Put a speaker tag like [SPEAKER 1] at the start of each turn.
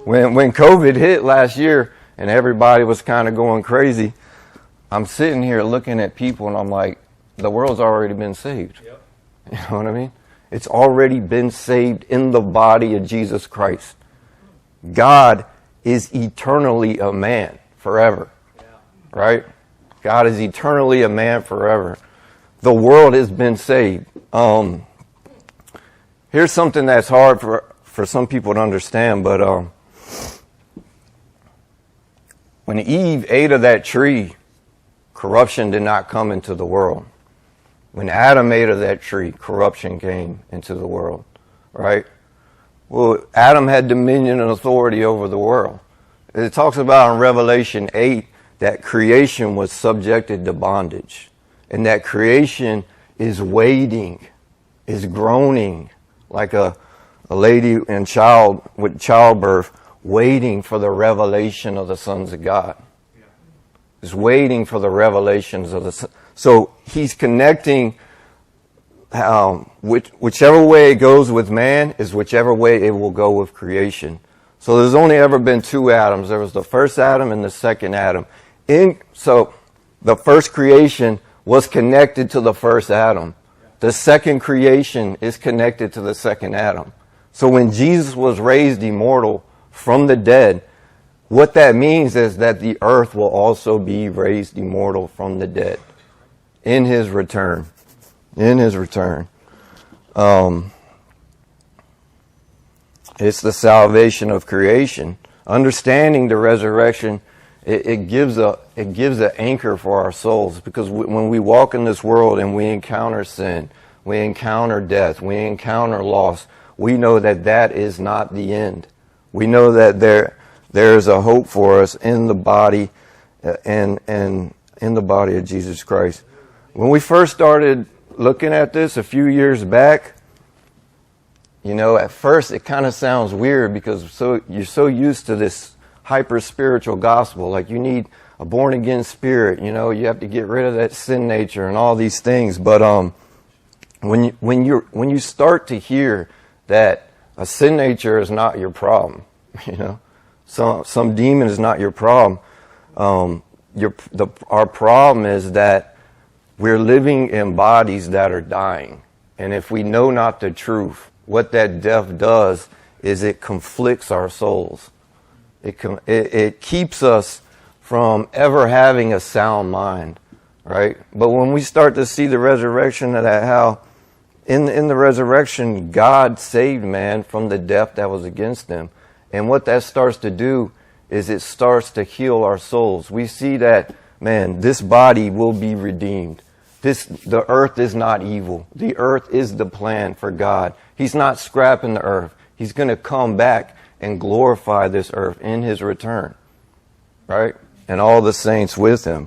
[SPEAKER 1] When COVID hit last year and everybody was kind of going crazy, I'm sitting here looking at people and I'm like, the world's already been saved. Yep. You know what I mean? It's already been saved in the body of Jesus Christ. God is eternally a man forever. Yeah. Right? God is eternally a man forever. The world has been saved. Here's something that's hard for some people to understand, but when Eve ate of that tree, corruption did not come into the world. When Adam ate of that tree, corruption came into the world, right? Well, Adam had dominion and authority over the world. It talks about in Revelation 8 that creation was subjected to bondage. And that creation is waiting, is groaning like a lady with childbirth, waiting for the revelation of the sons of God. Is waiting for the revelations of the. So he's connecting whichever way it goes with man is whichever way it will go with creation. So there's only ever been two Adams. There was the first Adam and the second Adam. So the first creation was connected to the first Adam. The second creation is connected to the second Adam. So when Jesus was raised immortal from the dead, what that means is that the earth will also be raised immortal from the dead in his return. In his return. It's the salvation of creation. Understanding the resurrection, it gives an anchor for our souls, because when we walk in this world and we encounter sin, we encounter death, we encounter loss, we know that that is not the end. We know that there is a hope for us in the body and in the body of Jesus Christ. When we first started looking at this a few years back, you know, at first it kind of sounds weird because you're so used to this hyper spiritual gospel. Like you need a born again spirit, you know, you have to get rid of that sin nature and all these things. But when you start to hear that a sin nature is not your problem, you know, some demon is not your problem. Our problem is that we're living in bodies that are dying. And if we know not the truth, what that death does is it conflicts our souls. It keeps us from ever having a sound mind, right? But when we start to see the resurrection of that, how in the resurrection, God saved man from the death that was against him. And what that starts to do is it starts to heal our souls. We see that, man, this body will be redeemed. The earth is not evil. The earth is the plan for God. He's not scrapping the earth. He's going to come back and glorify this earth in his return, right? And all the saints with him.